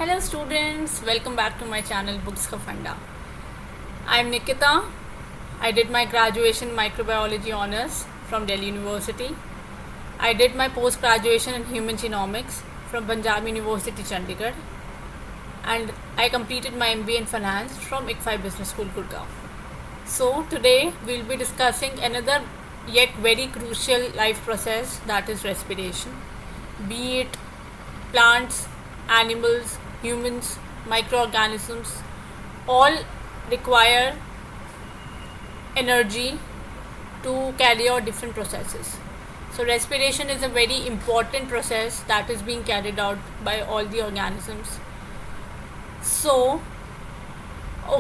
Hello students, welcome back to my channel Books Ka Funda. I'm Nikita. I did my graduation microbiology honors from Delhi University. I did my post-graduation in human genomics from Punjab University Chandigarh, and I completed my MBA in finance from ICFI Business School Gurgaon. So today we'll be discussing another yet very crucial life process, that is respiration. Be it plants, animals, humans, microorganisms, all require energy to carry out different processes. So respiration is a very important process that is being carried out by all the organisms. So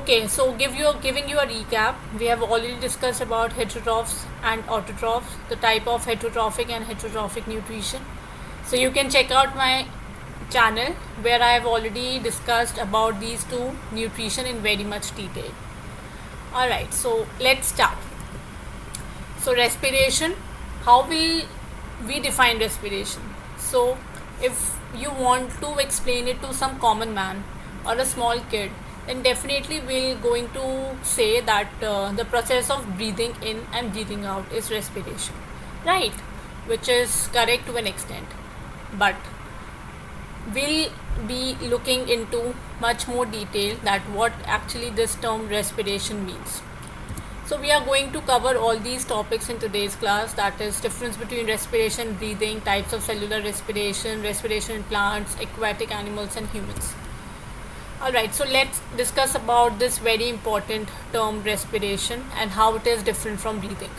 giving you a recap, we have already discussed about heterotrophs and autotrophs, the type of heterotrophic and heterotrophic nutrition. So you can check out my channel where I have already discussed about these two nutrition in very much detail. Alright, so let's start. So respiration, how will we define respiration? So if you want to explain it to some common man or a small kid, then definitely we're going to say that the process of breathing in and breathing out is respiration, right? Which is correct to an extent, but we'll be looking into much more detail that what actually this term respiration means. So we are going to cover all these topics in today's class, that is difference between respiration, breathing, types of cellular respiration, respiration in plants, aquatic animals and humans. Alright, so let's discuss about this very important term respiration and how it is different from breathing.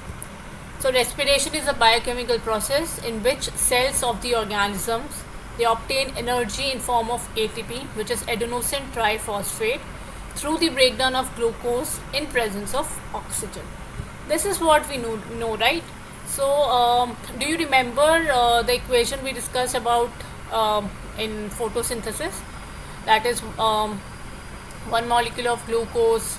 So respiration is a biochemical process in which cells of the organisms, they obtain energy in form of ATP, which is adenosine triphosphate, through the breakdown of glucose in presence of oxygen. This is what we know, right? So do you remember the equation we discussed about in photosynthesis? That is 1 molecule of glucose,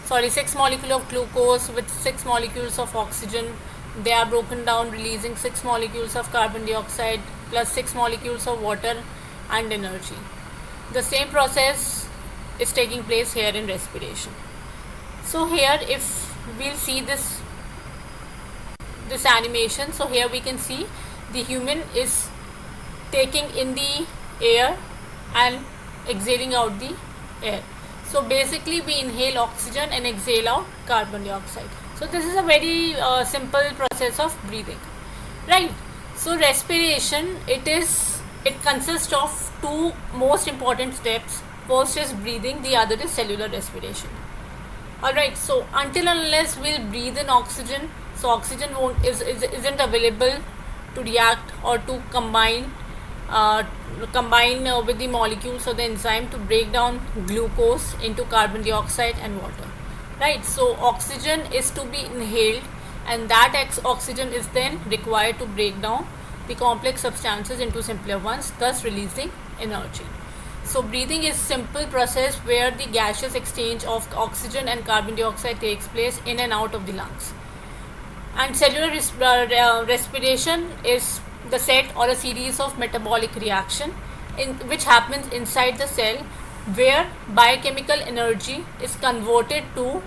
6 molecules of glucose with 6 molecules of oxygen. They are broken down, releasing 6 molecules of carbon dioxide plus 6 molecules of water and energy. The same process is taking place here in respiration. So here if we'll see this animation, so here we can see the human is taking in the air and exhaling out the air. So basically we inhale oxygen and exhale out carbon dioxide. So this is a very simple process of breathing, right? So respiration, it consists of two most important steps. First is breathing, the other is cellular respiration. Alright, so until and unless we'll breathe in oxygen, so oxygen isn't available to react or to combine with the molecules or the enzyme to break down glucose into carbon dioxide and water, right? So oxygen is to be inhaled, and that oxygen is then required to break down the complex substances into simpler ones, thus releasing energy. So breathing is simple process where the gaseous exchange of oxygen and carbon dioxide takes place in and out of the lungs. And cellular respiration is the set or a series of metabolic reaction which happens inside the cell, where biochemical energy is converted to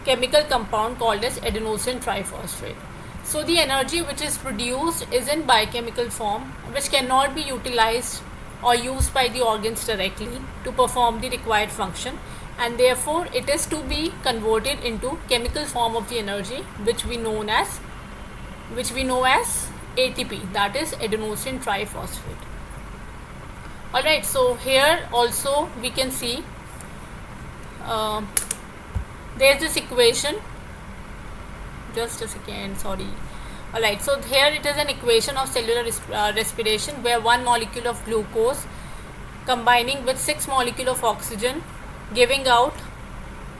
chemical compound called as adenosine triphosphate. So the energy which is produced is in biochemical form, which cannot be utilized or used by the organs directly to perform the required function, and therefore it is to be converted into chemical form of the energy which we know as ATP, that is adenosine triphosphate. Alright, so here also we can see there's this equation, just a second, sorry. Alright, so here it is an equation of cellular respiration where 1 molecule of glucose combining with 6 molecules of oxygen, giving out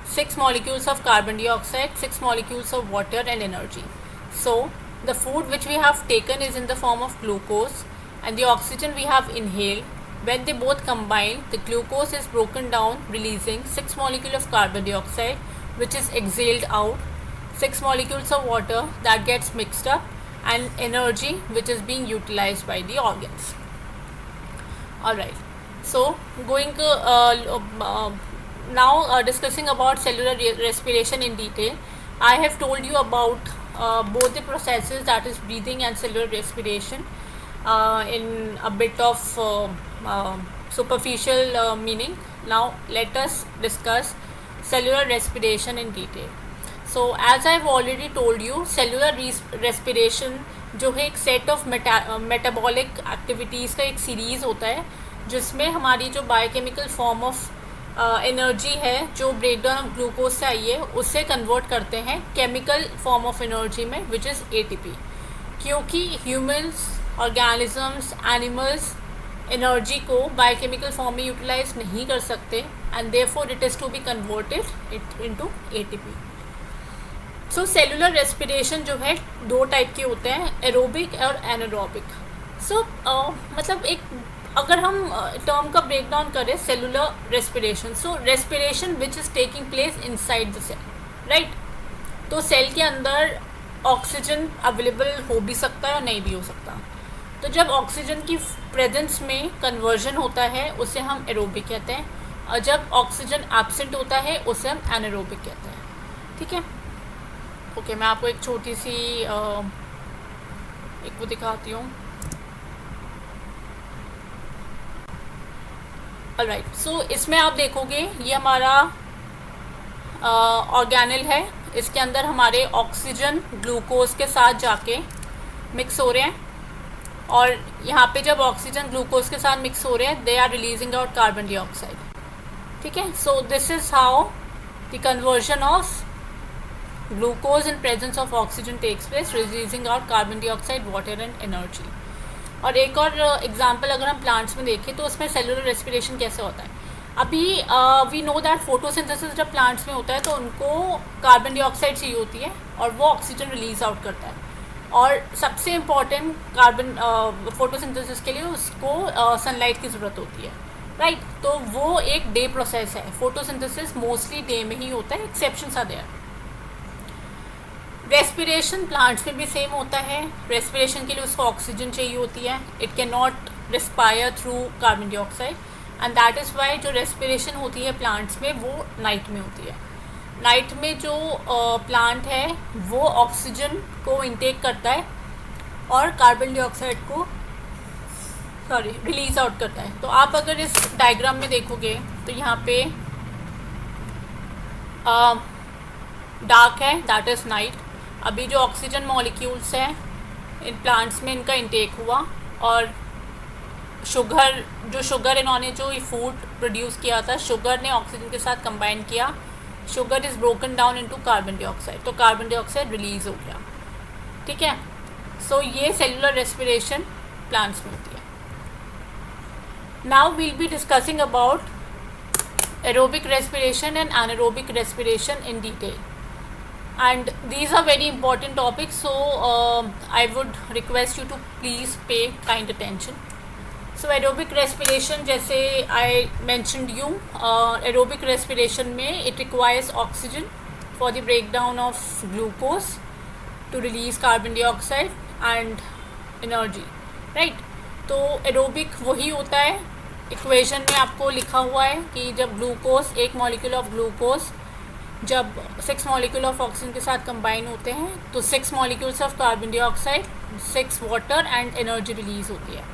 6 molecules of carbon dioxide, 6 molecules of water and energy. So the food which we have taken is in the form of glucose, and the oxygen we have inhaled. When they both combine, the glucose is broken down, releasing 6 molecules of carbon dioxide, which is exhaled out, 6 molecules of water that gets mixed up, and energy which is being utilized by the organs. Alright, So, going now discussing about cellular respiration in detail, I have told you about both the processes, that is breathing and cellular respiration, in a bit of superficial meaning. Now, let us discuss cellular respiration in detail. So, as I have already told you, cellular respiration जो है एक set of metabolic activities का एक series होता है, जिसमें हमारी जो बायोकेमिकल फॉर्म ऑफ एनर्जी है जो ब्रेकडाउन ऑफ ग्लूकोज से आई है उससे कन्वर्ट करते हैं केमिकल फॉर्म ऑफ एनर्जी में, विच इज़ एटीपी. क्योंकि ह्यूमंस, ऑर्गेनिजम्स, एनिमल्स एनर्जी को बायोकेमिकल फॉर्म में यूटिलाइज नहीं कर सकते, and therefore it is to be converted into ATP. So cellular respiration जो है दो टाइप के होते हैं, एरोबिक और एनारोबिक. सो मतलब एक अगर हम टर्म का ब्रेक डाउन करें, cellular respiration, so respiration which is taking place inside the cell, right. तो सेल के अंदर ऑक्सीजन अवेलेबल हो भी सकता है और नहीं भी हो सकता. तो जब ऑक्सीजन की प्रेजेंस में कन्वर्जन होता है उसे हम एरोबिक कहते हैं, और जब ऑक्सीजन एब्सेंट होता है उसे हम एनारोबिक कहते हैं. ठीक है, ओके मैं आपको एक छोटी सी एक वो दिखाती हूँ. ऑलराइट, सो इसमें आप देखोगे ये हमारा ऑर्गेनल है. इसके अंदर हमारे ऑक्सीजन ग्लूकोज के साथ जाके मिक्स हो रहे हैं, और यहाँ पे जब ऑक्सीजन ग्लूकोज के साथ मिक्स हो रहे हैं they are releasing out carbon dioxide. ठीक है, so this is how the conversion of glucose in presence of oxygen takes place, releasing out carbon dioxide, water and energy. और एक और एग्जांपल अगर हम प्लांट्स में देखें तो उसमें सेलुलर रेस्पिरेशन कैसे होता है. अभी वी नो दैट फोटोसिंथेसिस जब प्लांट्स में होता है तो उनको कार्बन डाइऑक्साइड चाहिए होती है और वो ऑक्सीजन रिलीज आउट करता है. और सबसे इम्पॉर्टेंट कार्बन फोटोसिंथेसिस के लिए उसको सनलाइट की ज़रूरत होती है, राइट. तो वो एक डे प्रोसेस है. फोटोसिंथेसिस मोस्टली डे में ही होता है, exceptions are there. Respiration plants में भी सेम होता है. रेस्पिरेशन के लिए उसको ऑक्सीजन चाहिए होती है. It can not respire through carbon dioxide, and that is Y जो रेस्पिरेशन होती है प्लांट्स में वो नाइट में होती है. नाइट में जो प्लांट है वो ऑक्सीजन को इनटेक करता है और कार्बन डाइऑक्साइड को रिलीज आउट करता है. तो आप अगर इस डायग्राम में देखोगे तो यहाँ पे डार्क है, दैट इज़ नाइट. अभी जो ऑक्सीजन मॉलिक्यूल्स हैं इन प्लांट्स में इनका इंटेक हुआ, और शुगर इन्होंने जो ये फूड प्रोड्यूस किया था, शुगर ने ऑक्सीजन के साथ कंबाइन किया. Sugar is broken down into carbon dioxide, तो कार्बन डाइऑक्साइड रिलीज हो गया. ठीक है, सो ये सेलुलर रेस्पिरेशन प्लांट्स में होती है. Now we'll be discussing about aerobic respiration and anaerobic respiration in detail, and these are very important topics, so I would request you to please pay kind attention. So aerobic respiration, जैसे I mentioned you, aerobic respiration में it requires oxygen for the breakdown of glucose to release carbon dioxide and energy, right. तो aerobic वही होता है, equation में आपको लिखा हुआ है कि जब ग्लूकोज, एक मॉलिक्यूल ऑफ ग्लूकोज जब 6 मॉलिक्यूल ऑफ ऑक्सीजन के साथ कंबाइन होते हैं तो 6 molecules of carbon dioxide, 6 water and energy release होती है.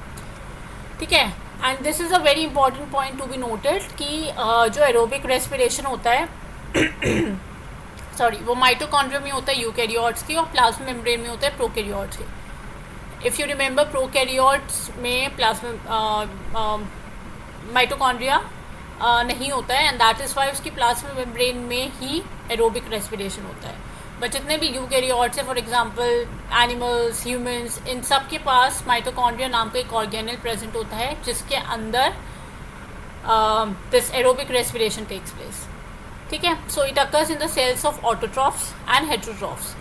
ठीक है, and this is a very important point to be noted कि जो एरोबिक रेस्पिरेशन होता है वो माइटोकॉन्ड्रिया में होता है यूकैरियोट्स की, और प्लाज्मा मेम्ब्रेन में होता है प्रोकैरियोट्स की. इफ़ यू रिमेंबर, प्रोकैरियोट्स में प्लाज्मा माइटोकॉन्ड्रिया नहीं होता है, एंड दैट इज़ वाई उसकी प्लाज्मा मेम्ब्रेन में ही एरोबिक रेस्पिरेशन होता है. बट जितने भी यूकैरियोट्स है, फॉर एग्जांपल एनिमल्स, ह्यूमंस, इन सब के पास माइटोकॉन्ड्रिया नाम का एक ऑर्गेनल प्रेजेंट होता है जिसके अंदर this aerobic respiration takes place. ठीक है, so it occurs in the cells of autotrophs and heterotrophs,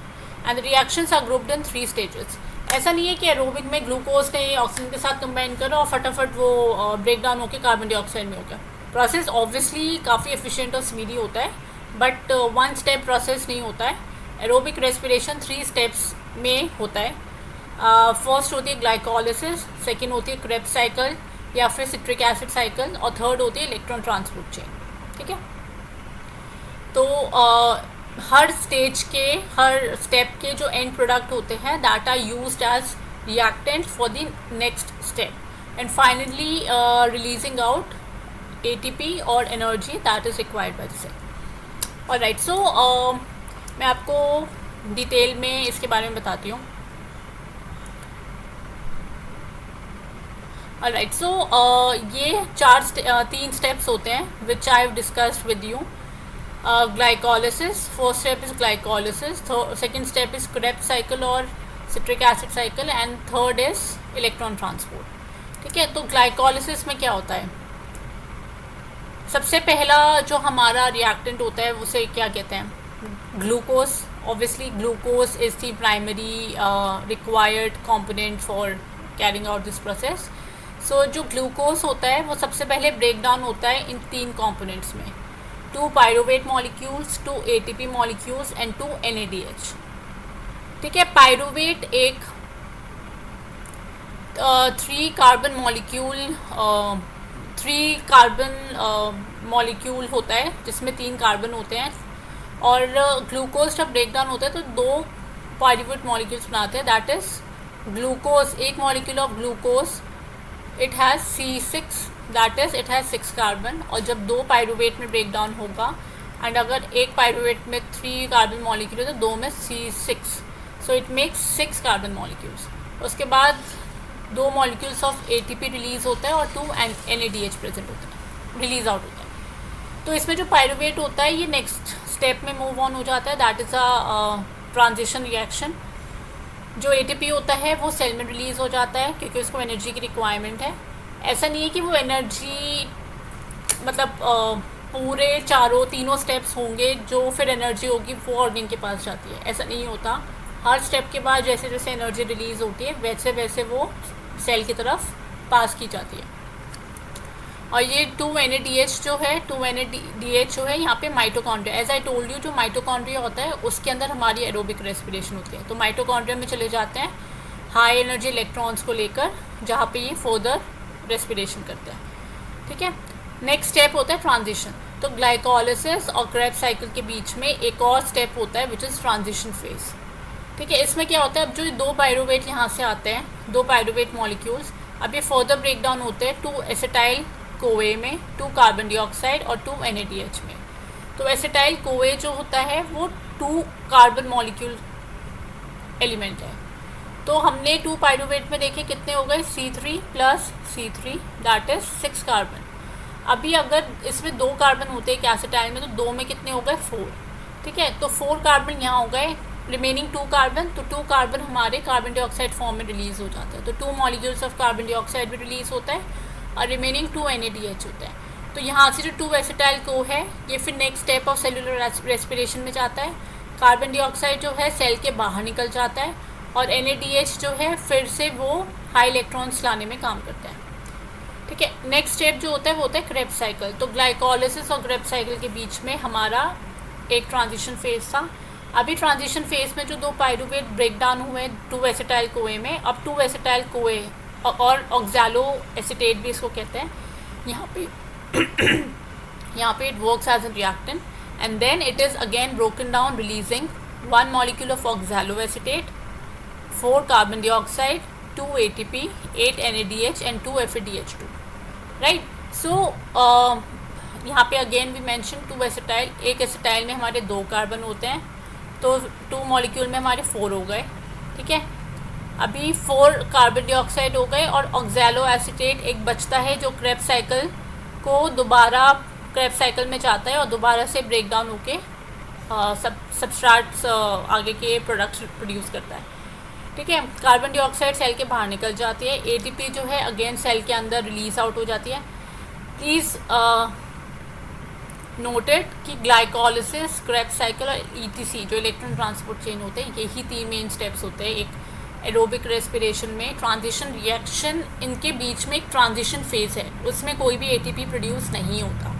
and the reactions are grouped in 3 stages. ऐसा नहीं है कि एरोबिक में ग्लूकोज ने ऑक्सीजन के साथ कंबाइन करो और फटाफट वो ब्रेक डाउन होकर कार्बन डाइऑक्साइड में हो गया. प्रोसेस ऑब्वियसली काफ़ी एफिशिएंट और स्पीडी होता है, बट 1 स्टेप प्रोसेस नहीं होता है. एरोबिक रेस्पिरेशन 3 स्टेप्स में होता है. फर्स्ट होती है ग्लाइकोलिसिस, सेकेंड होती है क्रेब्स साइकिल या फिर सिट्रिक एसिड साइकिल, और थर्ड होती है इलेक्ट्रॉन ट्रांसपोर्ट चेन। ठीक है, तो हर स्टेज के, हर स्टेप के जो एंड प्रोडक्ट होते हैं that are used as reactant for the next step and finally releasing out ATP और energy that is required by the cell. Alright, so मैं आपको डिटेल में इसके बारे में बताती हूँ। ऑलराइट, सो ये तीन स्टेप्स होते हैं which I have discussed with you. Glycolysis, first step is glycolysis, second step is Krebs cycle और citric acid cycle, and third is electron transport. ठीक है, तो ग्लाइकोलिसिस में क्या होता है? सबसे पहला जो हमारा रिएक्टेंट होता है उसे क्या कहते हैं? Glucose. Obviously glucose is the primary required component for carrying out this process. So जो ग्लूकोज होता है वो सबसे पहले ब्रेक डाउन होता है इन तीन कंपोनेंट्स में, 2 pyruvate molecules, 2 ATP molecules and 2 NADH। ठीक है, पायरुवेट एक 3 कार्बन मॉलिक्यूल होता है जिसमें 3 कार्बन होते हैं, और ग्लूकोज जब ब्रेक डाउन होता है तो 2 पायरुवेट मॉलिक्यूल्स बनाते हैं, दैट इज ग्लूकोज। एक molecule of glucose it has C6, that is it has 6 carbon, और जब 2 पायरुवेट में ब्रेक डाउन होगा एंड अगर एक पायरुवेट में 3 कार्बन मॉलिक्यूल है तो 2 में C6, so it makes 6 carbon molecules. उसके बाद 2 मॉलिक्यूल्स ऑफ ATP रिलीज होता है और 2 NADH प्रेजेंट होता है, रिलीज आउट होता है। तो इसमें जो पायरुवेट होता है ये नेक्स्ट स्टेप में मूव ऑन हो जाता है, that is a transition reaction. जो ATP होता है वो सेल में रिलीज़ हो जाता है क्योंकि उसको एनर्जी की रिक्वायरमेंट है। ऐसा नहीं है कि वो एनर्जी मतलब पूरे तीनों स्टेप्स होंगे जो फिर एनर्जी होगी वो ऑर्गन के पास जाती है, ऐसा नहीं होता। हर स्टेप के बाद जैसे जैसे एनर्जी रिलीज़ होती है वैसे वैसे वो सेल की तरफ पास की जाती है। और ये 2 NADH जो है यहाँ पे mitochondria, as I told you, जो माइटोकॉन्ड्रिया होता है उसके अंदर हमारी एरोबिक रेस्पिरेशन होती है। तो माइटोकॉन्ड्रिया में चले जाते हैं हाई एनर्जी इलेक्ट्रॉन्स को लेकर, जहाँ पे ये फर्दर रेस्पिरेशन करते हैं। ठीक है, नेक्स्ट स्टेप होता है ट्रांजिशन। तो ग्लाइकोलिसिस और क्रेब्स साइकिल के बीच में एक और स्टेप होता है विच इज़ ट्रांजिशन फेज। ठीक है, इसमें क्या होता है, अब जो 2 पायरुवेट यहाँ से आते हैं, 2 पायरुवेट मॉलिक्यूल्स, अब ये फर्दर ब्रेक डाउन होते हैं 2 एसिटाइल कोए में, 2 कार्बन डाइऑक्साइड और 2 NADH में। तो एसिटाइल कोए जो होता है वो 2 कार्बन मॉलिक्यूल एलिमेंट है। तो हमने 2 पायरुवेट में देखे कितने हो गए, C3 plus C3 that is 6 carbon. अभी अगर इसमें 2 कार्बन होते हैं एसिटाइल में तो 2 में कितने हो गए, 4। ठीक है, तो 4 कार्बन यहाँ हो गए, रिमेनिंग 2 कार्बन, तो 2 कार्बन हमारे कार्बन डाइऑक्साइड फॉर्म में रिलीज़ हो जाता है। तो 2 मॉलिक्यूल्स ऑफ कार्बन डाइऑक्साइड भी रिलीज़ होता है और रिमेनिंग 2 NADH होता है। तो यहाँ से जो 2 एसिटाइल को है ये फिर next step of cellular respiration में जाता है। कार्बन डाइऑक्साइड जो है सेल के बाहर निकल जाता है और NADH जो है फिर से वो हाई इलेक्ट्रॉन्स लाने में काम करता है। ठीक है, नेक्स्ट स्टेप जो होता है वो होता है क्रेब्स साइकिल। तो ग्लाइकोलिसिस और क्रेब्स साइकिल के बीच में हमारा एक ट्रांजिशन फेज था। अभी ट्रांजिशन फेज में जो 2 पायरुवेट ब्रेक डाउन हुए 2 एसिटाइल कोए में, अब 2 एसिटाइल कोए और ऑक्सैलो एसिटेट भी इसको कहते हैं, यहाँ पे it works as a reactant and then it is again broken down releasing 1 molecule of oxaloacetate, 4 carbon dioxide, 2 ATP, 8 NADH and 2 FADH2, right. So यहाँ पे अगेन वी मेंशन 2 एसिटाइल, एक acetyl में हमारे 2 कार्बन होते हैं तो 2 molecule में हमारे 4 हो गए। ठीक है, अभी 4 कार्बन डाइऑक्साइड हो गए और ऑक्सैलो एसिटेट एक बचता है जो क्रेब्स साइकिल को दोबारा क्रेब्स साइकिल में जाता है और दोबारा से ब्रेक डाउन होके सबस्ट्रेट्स आगे के प्रोडक्ट्स प्रोड्यूस करता है। ठीक है, कार्बन डाइऑक्साइड सेल के बाहर निकल जाती है, ATP जो है अगेन सेल के अंदर रिलीज आउट हो जाती है। प्लीज़ नोटेड कि ग्लाइकोलिसिस, क्रेब्स साइकिल और ETC जो इलेक्ट्रॉन ट्रांसपोर्ट चेन होते हैं यही 3 मेन स्टेप्स होते हैं एक एरोबिक रेस्पिरेशन में। ट्रांजिशन रिएक्शन इनके बीच में एक ट्रांजिशन फेज है, उसमें कोई भी ATP प्रोड्यूस नहीं होता,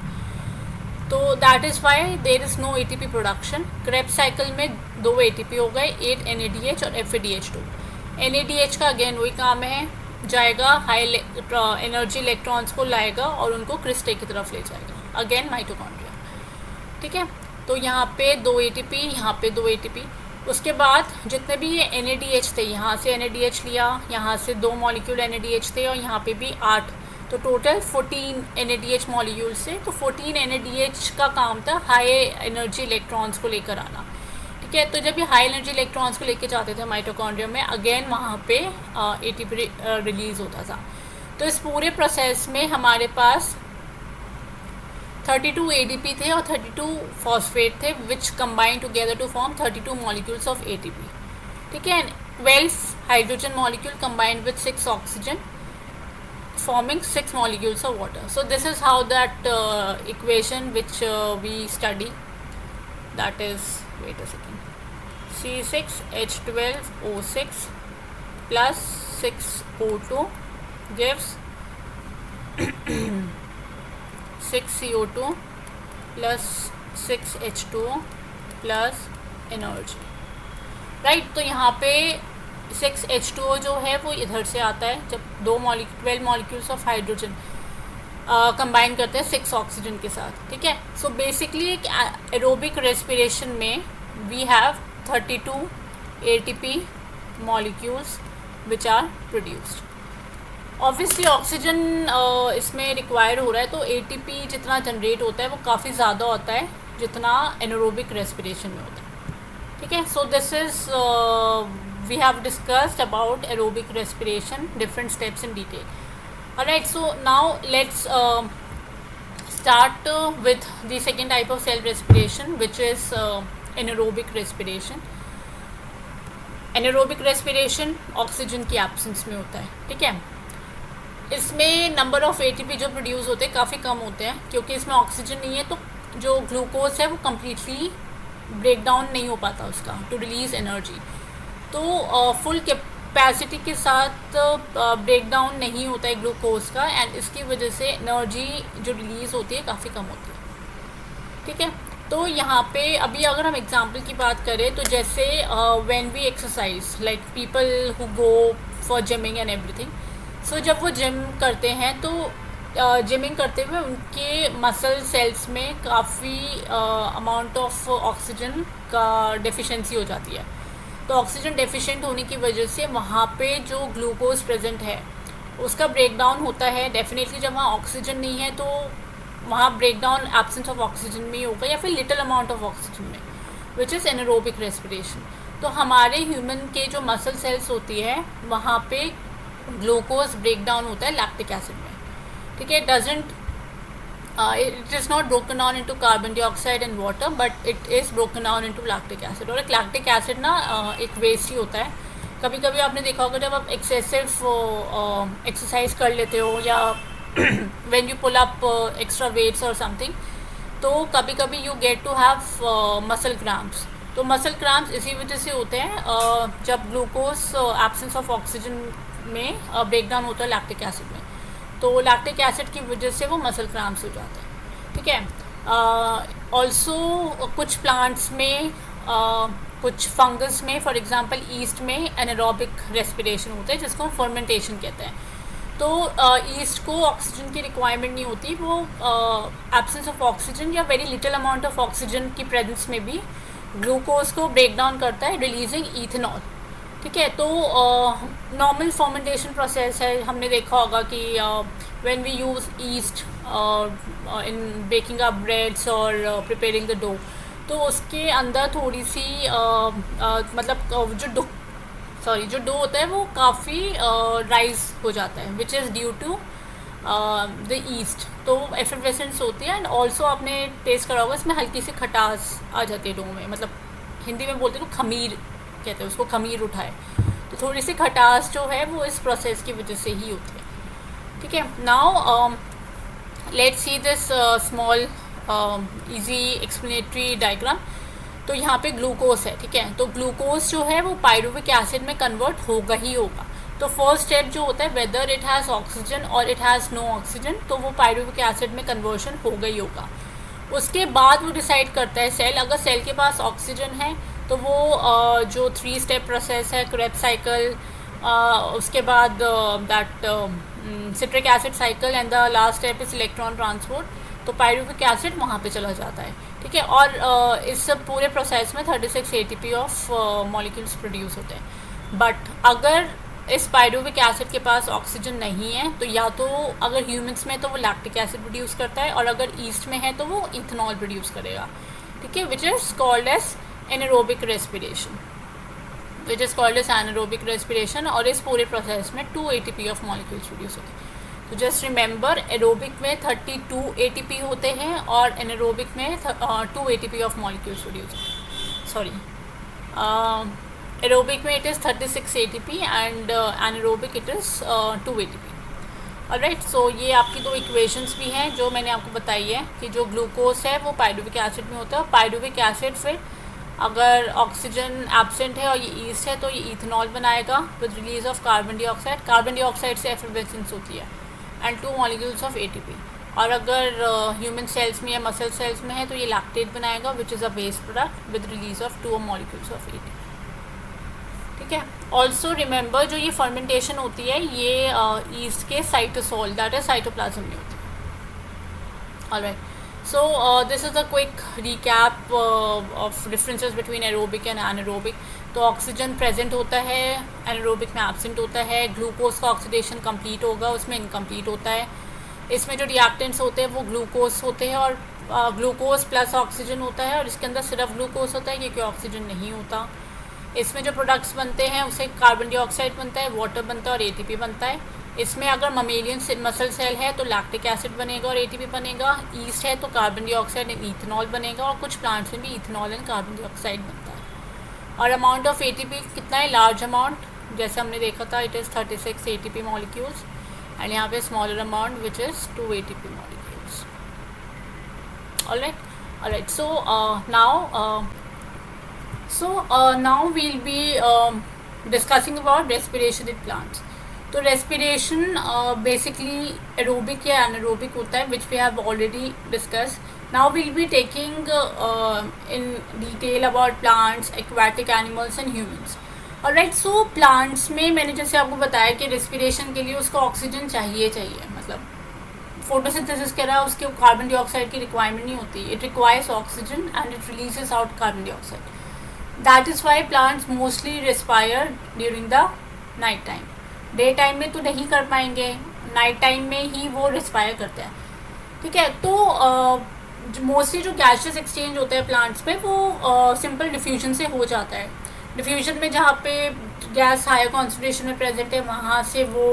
तो that is why there is no ATP production. Krebs cycle में 2 ATP हो गए, 8 NADH और FADH2। NADH का अगेन वही काम है, जाएगा, हाई एनर्जी इलेक्ट्रॉन्स को लाएगा और उनको क्रिस्टल की तरफ ले जाएगा, अगेन माइटोकॉन्ड्रिया। ठीक है, तो यहाँ पे 2 ATP, यहाँ पे 2 ATP। उसके बाद जितने भी ये NADH थे, यहाँ से NADH लिया, यहाँ से 2 मॉलिक्यूल NADH थे और यहाँ पे भी 8, तो टोटल 14 NADH मॉलिक्यूल से। तो 14 NADH का काम था हाई एनर्जी इलेक्ट्रॉन्स को लेकर आना। ठीक है, तो जब ये हाई एनर्जी इलेक्ट्रॉन्स को लेकर जाते थे माइटोकॉन्ड्रिया में, अगेन वहाँ पे ATP रिलीज़ होता था। तो इस पूरे प्रोसेस में हमारे पास 32 ADP थे और 32 फॉस्फेट थे, which combine together to form 32 molecules of ATP। ठीक है, 12 hydrogen molecule combined with 6 oxygen forming 6 molecules of water. So this is how that equation which we study, that is, wait a second, C6H12O6 plus 6O2 gives 6CO2 plus 6H2O plus energy, right. तो यहाँ पे 6H2O जो है वो इधर से आता है, जब 12 मॉलिक्यूल्स ऑफ हाइड्रोजन कंबाइन करते हैं 6 ऑक्सीजन के साथ। ठीक है, सो बेसिकली एक एरोबिक रेस्पिरेशन में we have 32 ATP molecules which are produced. Obviously oxygen इसमें रिक्वायर हो रहा है, तो ATP जितना जनरेट होता है वो काफ़ी ज़्यादा होता है जितना एनारोबिक रेस्पिरेशन में होता है। ठीक है, so this is we have discussed about aerobic respiration, different steps in detail. Alright, so now let's start with the second type of cell respiration, which is anaerobic respiration. Anaerobic respiration oxygen की absence में होता है। ठीक है, इसमें number of ATP जो produce होते हैं काफ़ी कम होते हैं, क्योंकि इसमें ऑक्सीजन नहीं है, तो जो ग्लूकोज है वो कम्प्लीटली ब्रेक डाउन नहीं हो पाता उसका टू रिलीज़ एनर्जी। तो फुल कैपेसिटी के साथ ब्रेक डाउन नहीं होता है ग्लूकोज का, एंड इसकी वजह से एनर्जी जो रिलीज़ होती है काफ़ी कम होती है। ठीक है, तो यहाँ पे अभी अगर हम एग्जांपल की बात करें, तो जैसे when we exercise, like people who go for gymming and everything, so जब वो जिम करते हैं तो जिमिंग करते हुए उनके मसल सेल्स में काफ़ी अमाउंट ऑफ ऑक्सीजन का डेफिशिएंसी हो जाती है। तो ऑक्सीजन डेफिशिएंट होने की वजह से वहाँ पे जो ग्लूकोज प्रेजेंट है उसका ब्रेक डाउन होता है। डेफिनेटली जब वहाँ ऑक्सीजन नहीं है तो वहाँ break down absence of oxygen में ही होगा, या फिर लिटिल अमाउंट ऑफ ऑक्सीजन में, विच इज़ एनारोबिक रेस्पिरेशन। तो हमारे ह्यूमन के जो मसल सेल्स होती है वहाँ पे ग्लूकोज ब्रेक डाउन होता है लैक्टिक एसिड में। ठीक है, it is not broken down into carbon dioxide and water, but it is broken down into lactic acid। और एक lactic acid ना एक वेस्ट ही होता है। कभी कभी आपने देखा होगा जब आप एक्सेसिव एक्सरसाइज कर लेते हो, या when you pull up extra weights or something, तो कभी कभी you get to have muscle cramps। तो मसल क्रैम्प्स इसी वजह से होते हैं जब ग्लूकोज एब्सेंस ऑफ ऑक्सीजन में ब्रेक डाउन होता है लैक्टिक एसिड में, तो लैक्टिक एसिड की वजह से वो मसल क्रैम्प्स हो जाते हैं। ठीक है, ऑल्सो कुछ प्लांट्स में, कुछ फंगस में, फॉर एग्जांपल ईस्ट में एनारोबिक रेस्पिरेशन होता है, जिसको हम फर्मेंटेशन कहते हैं। तो ईस्ट को ऑक्सीजन की रिक्वायरमेंट नहीं होती, वो एब्सेंस ऑफ ऑक्सीजन या very little amount of oxygen की प्रेजेंस में भी ग्लूकोज को ब्रेक डाउन करता है, रिलीजिंग इथेनॉल। ठीक है, तो नॉर्मल फर्मेंटेशन प्रोसेस है। हमने देखा होगा कि when we use yeast in baking up breads और प्रिपेयरिंग द डो, तो उसके अंदर थोड़ी सी मतलब जो डो होता है वो काफ़ी राइज हो जाता है, which is due to the yeast. तो एफिवेसेंस होती है, एंड ऑल्सो आपने टेस्ट करा होगा इसमें हल्की सी खटास आ जाती है डो में, मतलब हिंदी में बोलते हैं तो खमीर कहते हैं उसको, खमीर उठाए, तो थोड़ी सी खटास जो है वो इस प्रोसेस की वजह से ही होती है। ठीक है, now let's see this small easy explanatory diagram. तो यहाँ पे ग्लूकोज है। ठीक है, तो ग्लूकोज जो है वो पायरुविक एसिड में कन्वर्ट होगा ही होगा। तो फर्स्ट स्टेप जो होता है, वेदर इट हैज़ ऑक्सीजन और इट हैज़ नो ऑक्सीजन, तो वो पायरुविक एसिड में कन्वर्शन होगा ही होगा। उसके बाद वो डिसाइड करता है सेल, अगर सेल के पास ऑक्सीजन है तो वो जो 3 स्टेप प्रोसेस है, क्रेब्स साइकिल, उसके बाद that citric acid cycle and the last step is electron transport, तो पायरुविक एसिड वहाँ पे चला जाता है, ठीक है। और इस सब पूरे प्रोसेस में 36 ATP ऑफ मॉलिक्यूल्स प्रोड्यूस होते हैं। बट अगर इस पायरुविक एसिड के पास ऑक्सीजन नहीं है तो या तो अगर ह्यूमंस में तो वो लैक्टिक एसिड प्रोड्यूस करता है, और अगर ईस्ट में है तो वो इथेनॉल प्रोड्यूस करेगा, ठीक है, which is called as anaerobic respiration, which is called as anaerobic respiration. और इस पूरे प्रोसेस में 2 ATP ऑफ मॉलिक्यूल्स प्रोड्यूस होते हैं। तो जस्ट रिमेंबर, एरोबिक में 32 ATP होते हैं और एनारोबिक में 2 ATP of molecules produce, sorry, aerobic में it is 36 ATP and anaerobic it is 2 ATP। Alright, so ये आपकी दो इक्वेशंस भी हैं जो मैंने आपको बताई है कि जो ग्लूकोज है वो पायरुविक एसिड में होता है, और पायरुविक एसिड फिर अगर ऑक्सीजन एब्सेंट है और ये ईस्ट है तो ये इथेनॉल बनाएगा with release of carbon dioxide. Carbon dioxide से एफिबेसेंस होती है एंड 2 मॉलिक्यूल्स ऑफ ATP। और अगर ह्यूमन सेल्स में या मसल सेल्स में है तो ये लैक्टेट बनाएगा विच is a base product with release of 2 molecules of ATP, ठीक है। ऑल्सो रिमेंबर, जो ये फर्मेंटेशन होती है ये ईस्ट के साइटोसोल दैट इज साइटोप्लाज्म में होती है। Alright, so this is a quick recap of differences between aerobic and anaerobic. तो ऑक्सीजन प्रेजेंट होता है, एनारोबिक में एब्सेंट होता है। ग्लूकोज का ऑक्सीडेशन कंप्लीट होगा, उसमें इनकम्प्लीट होता है। इसमें जो रिएक्टेंट्स होते हैं वो ग्लूकोज होते हैं, और ग्लूकोज प्लस ऑक्सीजन होता है, और इसके अंदर सिर्फ ग्लूकोज होता है क्योंकि ऑक्सीजन नहीं होता। इसमें जो प्रोडक्ट्स बनते हैं उसे कार्बन डाइऑक्साइड बनता है, वाटर बनता है और ATP बनता है। इसमें अगर ममेलियन मसल सेल है तो लैक्टिक एसिड बनेगा और ATP बनेगा। ईस्ट है तो कार्बन डाइऑक्साइड एंड इथेनॉल बनेगा, और कुछ प्लांट्स में भी इथेनॉल एंड कार्बन डाइऑक्साइड बनता है। और अमाउंट ऑफ ATP कितना है, लार्ज अमाउंट, जैसे हमने देखा था it is 36 ATP molecules, and यहाँ पे smaller amount which is 2 ATP molecules. Alright, so now we'll be discussing about respiration in plants. तो respiration basically aerobic या anaerobic होता है, which we have already discussed. Now we'll be taking in detail about plants, aquatic animals and humans. Alright, so plants में मैंने जैसे आपको बताया कि respiration के लिए उसको ऑक्सीजन चाहिए, मतलब फोटोसिंथेसिस कह रहा है उसके कार्बन डाइऑक्साइड की रिक्वायरमेंट नहीं होती, it requires oxygen and it releases out carbon dioxide. That is Y plants mostly respire during the night time. Day time में तो नहीं कर पाएंगे, नाइट टाइम में ही वो रिस्पायर करते हैं, ठीक है। तो मोस्टली जो गैसेस एक्सचेंज होते हैं प्लांट्स पे वो सिंपल डिफ्यूजन से हो जाता है। डिफ्यूजन में जहाँ पे गैस हायर कॉन्सेंट्रेशन में प्रेजेंट है वहाँ से वो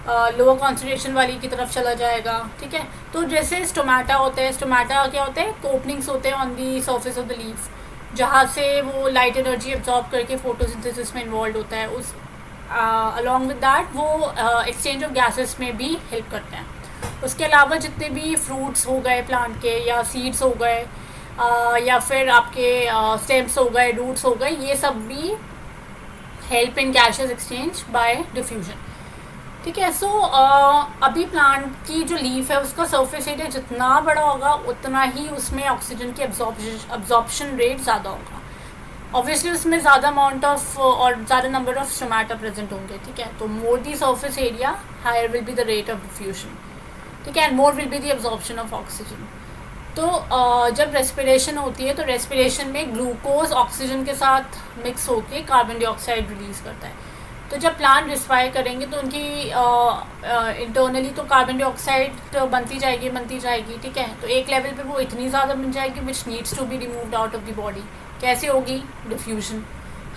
लोअर कॉन्सेंट्रेशन वाली की तरफ चला जाएगा, ठीक है। तो जैसे स्टोमेटा होता है, स्टोमेटा क्या होता है, ओपनिंग्स होते हैं on the surface of the leaf, जहाँ से वो लाइट एनर्जी एब्जॉर्ब करके फोटोसिंथेसिस में इन्वॉल्व होता है। उस अलॉन्ग विद दैट वो एक्सचेंज ऑफ गैसेस में भी हेल्प करते हैं। उसके अलावा जितने भी फ्रूट्स हो गए प्लांट के, या सीड्स हो गए, या फिर आपके स्टेम्स हो गए, रूट्स हो गए, ये सब भी help in gases exchange bye diffusion, ठीक है। सो अभी प्लांट की जो लीफ है उसका सरफेस एरिया जितना बड़ा होगा उतना ही उसमें ऑक्सीजन की अब्जॉर्प्शन रेट ज़्यादा होगा। ऑब्वियसली उसमें ज़्यादा अमाउंट ऑफ और ज़्यादा नंबर ऑफ स्टोमेटा प्रेजेंट होंगे, ठीक है। तो more the surface area higher will be the rate of diffusion, ठीक है, and more will be the absorption of oxygen. तो जब रेस्पिरेशन होती है तो रेस्पिरेशन में ग्लूकोज ऑक्सीजन के साथ मिक्स होकर कार्बन डाइऑक्साइड रिलीज़ करता है। तो जब प्लांट रिस्पायर करेंगे तो उनकी इंटरनली तो कार्बन डाइऑक्साइड बनती जाएगी, ठीक है। तो एक लेवल पे वो इतनी ज़्यादा बन जाएगी which needs to be removed out of the body. कैसे होगी, डिफ्यूजन।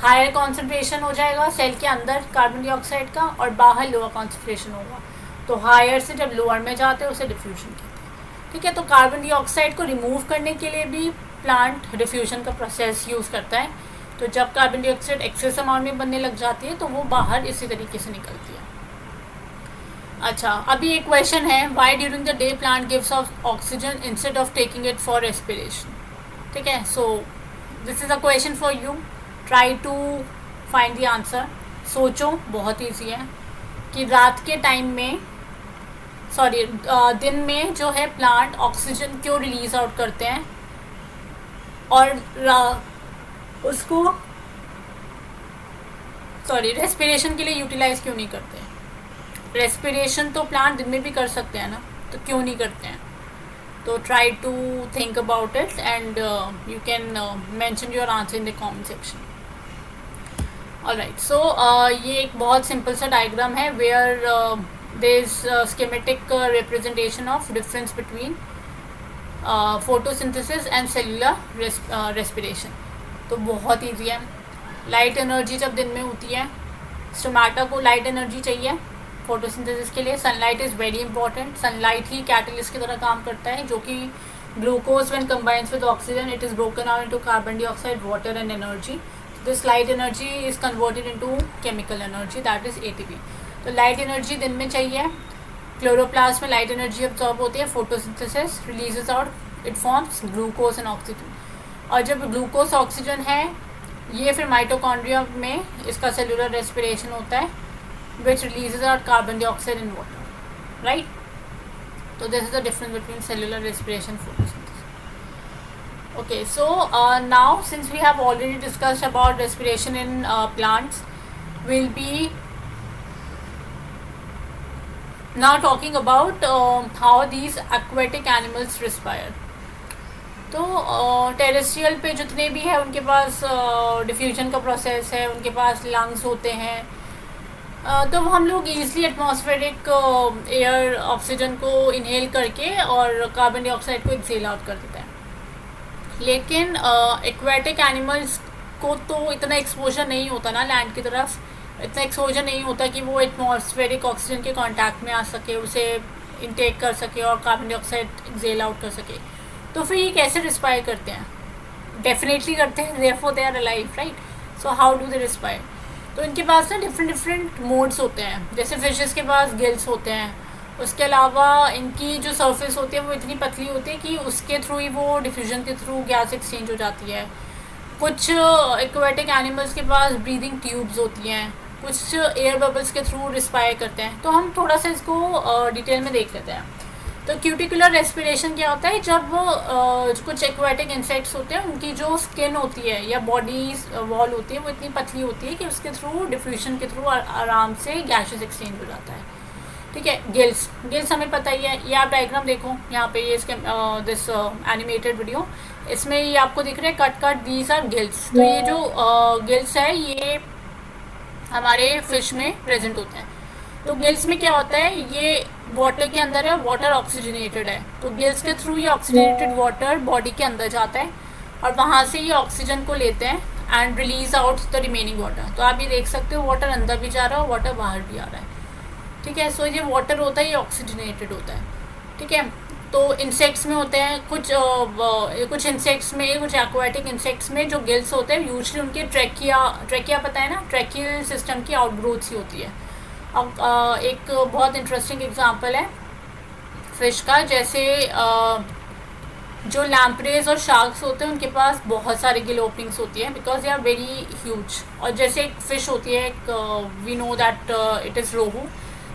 हायर कॉन्सेंट्रेशन हो जाएगा सेल के अंदर कार्बन डाइऑक्साइड का, और बाहर लोअर कॉन्सेंट्रेशन होगा। तो हायर से जब लोअर में जाते हैं उसे डिफ्यूजन कहते हैं, ठीक है। तो कार्बन डाइऑक्साइड को रिमूव करने के लिए भी प्लांट डिफ्यूजन का प्रोसेस यूज़ करता है। तो जब कार्बन डाइऑक्साइड एक्सेस अमाउंट में बनने लग जाती है तो वो बाहर इसी तरीके से निकलती है। अच्छा, अभी एक क्वेश्चन है, why during the day plant gives off oxygen instead of taking it for respiration, ठीक है। So this is a question for you, try to find the answer. सोचो, बहुत ईजी है कि रात के टाइम में दिन में जो है प्लांट ऑक्सीजन क्यों रिलीज आउट करते हैं, और उसको सॉरी, रेस्पिरेशन के लिए यूटिलाइज क्यों नहीं करते हैं? रेस्पिरेशन तो प्लांट दिन में भी कर सकते हैं ना, तो क्यों नहीं करते हैं? तो try to think about it and you can mention your answer in the comment section. Alright, so ये एक बहुत सिंपल सा डायग्राम है where there is schematic representation of difference between photosynthesis and cellular respiration. तो बहुत easy है. Light energy जब दिन में होती है, स्टोमाटा को लाइट एनर्जी चाहिए फोटोसिंथेसिस के लिए. Sunlight is very important. Sunlight he catalyst की तरह काम करता है, जो कि glucose when combines with oxygen it is broken out into carbon dioxide, water and energy. This light energy is converted into chemical energy, that is ATP. तो light energy दिन में चाहिए. क्लोरोप्लास्ट में लाइट एनर्जी अब्जॉर्ब होती है. Photosynthesis releases out, it forms glucose and oxygen. और जब glucose oxygen है, ये फिर माइटोकॉन्ड्रिया में इसका सेलुलर रेस्पिरेशन होता है, which releases out carbon dioxide in water, right? So this is the difference between cellular respiration and photosynthesis. Okay, so now since we have already discussed about respiration in plants, we'll be now talking about how these aquatic animals respire. तो terrestrial पे जितने भी हैं उनके पास diffusion का process है, उनके पास lungs होते हैं. तो हम लोग ईजिली एटमॉस्फेरिक एयर ऑक्सीजन को इनहेल करके और कार्बन डाइऑक्साइड को एक्सेल आउट कर देते हैं. लेकिन एक्वेटिक एनिमल्स को तो इतना एक्सपोजर नहीं होता ना लैंड की तरफ, इतना एक्सपोजर नहीं होता कि वो एटमॉस्फेरिक ऑक्सीजन के कांटेक्ट में आ सके, उसे इनटेक कर सके और कार्बन डाइऑक्साइड एक्सेल आउट कर सके. तो फिर ये कैसे रिस्पायर करते हैं? डेफिनेटली करते हैं, therefore they are alive, right? So how do they respire? तो इनके पास ना डिफरेंट मोड्स होते हैं. जैसे फिशेस के पास गिल्स होते हैं. उसके अलावा इनकी जो सरफेस होती है वो इतनी पतली होती है कि उसके थ्रू ही वो डिफ्यूजन के थ्रू गैस एक्सचेंज हो जाती है. कुछ एक्वेटिक एनिमल्स के पास ब्रीदिंग ट्यूब्स होती हैं. कुछ एयर बबल्स के थ्रू रिस्पायर करते हैं. तो हम थोड़ा सा इसको डिटेल में देख लेते हैं. तो क्यूटिकुलर रेस्पिरेशन क्या होता है? जब कुछ एक्वेटिक इंसेक्ट्स होते हैं, उनकी जो स्किन होती है या बॉडी वॉल होती है वो इतनी पतली होती है कि उसके थ्रू डिफ्यूजन के थ्रू आराम से गैसेस एक्सचेंज हो जाता है. ठीक है. गिल्स हमें पता ही है. ये आप डायग्राम देखो यहाँ पे, ये इसके दिस एनिमेटेड वीडियो, इसमें ये आपको दिख रहे हैं कट दीज आर गिल्स. तो ये जो गिल्स है ये हमारे फिश में प्रेजेंट होते हैं. तो गिल्स में क्या होता है? ये वाटर के अंदर है, वाटर ऑक्सीजनेटेड है. तो गिल्स के थ्रू ये ऑक्सीजनेटेड वाटर बॉडी के अंदर जाता है और वहाँ से ये ऑक्सीजन को लेते हैं and release out the remaining water. तो आप ये देख सकते हो वाटर अंदर भी जा रहा है और वाटर बाहर भी आ रहा है. ठीक है. सो ये वाटर होता है, ये ऑक्सीजनेटेड होता है. ठीक है. तो इंसेक्ट्स में होते हैं कुछ इंसेक्ट्स में, कुछ एक्वाटिक इंसेक्ट्स में जो गिल्स होते हैं यूजुअली उनके ट्रैकिया पता है ना, ट्रैकियल सिस्टम की आउटग्रोथ ही होती है. अब एक बहुत इंटरेस्टिंग एग्जांपल है फिश का. जैसे जो लैम्प्रेज और शार्क्स होते हैं उनके पास बहुत सारे गिल ओपनिंग्स होती है because they are very huge. और जैसे एक फ़िश होती है, we know that it is rohu.